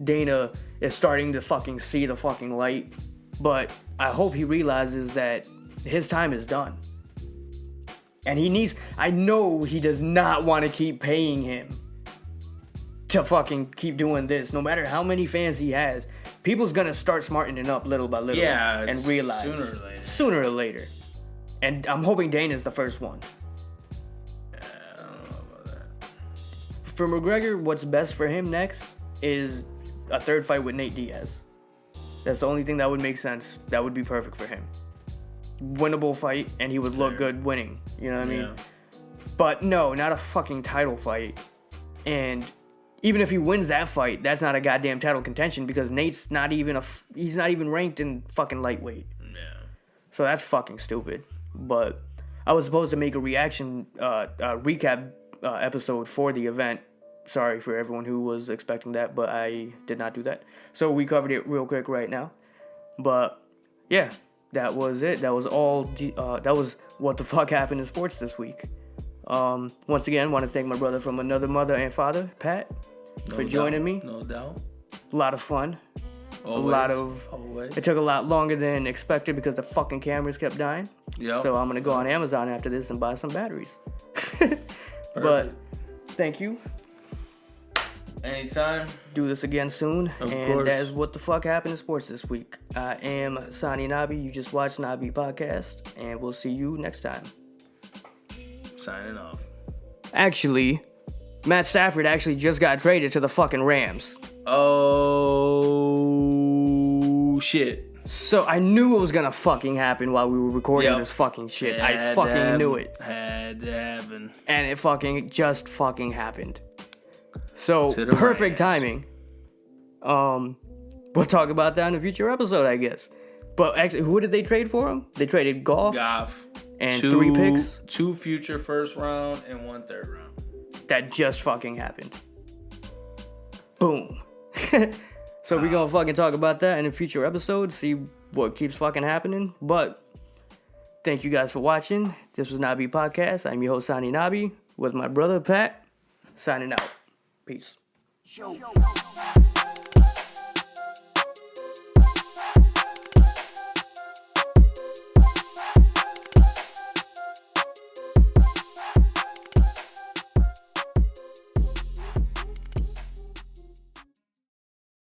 Dana is starting to fucking see the fucking light. But I hope he realizes that his time is done. And I know he does not want to keep paying him to fucking keep doing this. No matter how many fans he has, people's gonna start smartening up little by little and realize sooner or later. And I'm hoping Dana's the first one. I don't know about that. For McGregor, what's best for him next is a third fight with Nate Diaz. That's the only thing that would make sense. That would be perfect for him. Winnable fight, and he would look good winning. You know what I mean? Yeah. But no, not a fucking title fight. And even if he wins that fight, that's not a goddamn title contention because Nate's not even he's not even ranked in fucking lightweight. Yeah. So that's fucking stupid. But I was supposed to make a reaction recap episode for the event. Sorry for everyone who was expecting that, but I did not do that. So we covered it real quick right now. But yeah, that was it. That was all. That was what the fuck happened in sports this week. Once again, want to thank my brother from another mother and father, Pat, for joining me. No doubt. A lot of fun. Always. It took a lot longer than expected because the fucking cameras kept dying. Yep. So I'm gonna go on Amazon after this and buy some batteries. But thank you. Anytime. Do this again soon. Of and course. that is what the fuck happened in sports this week. I am Sani Nabi. You just watched Nabi Podcast, and we'll see you next time. Signing off. Actually, Matt Stafford actually just got traded to the fucking Rams. Oh shit. So I knew it was gonna fucking happen while we were recording Yep. this fucking shit. I Had fucking to knew it. Had to happen. And it fucking just fucking happened. So To the perfect Rams. timing. We'll talk about that in a future episode, I guess. But actually, who did they trade for him? They traded Goff Goff. and 3 picks. 2 future first round and 1 third round. That just fucking happened. Boom. So we're gonna fucking talk about that in a future episode, see what keeps fucking happening. But thank you guys for watching. This was Nabi Podcast. I'm your host, Sani Nabi, with my brother, Pat, signing out. Peace. Yo.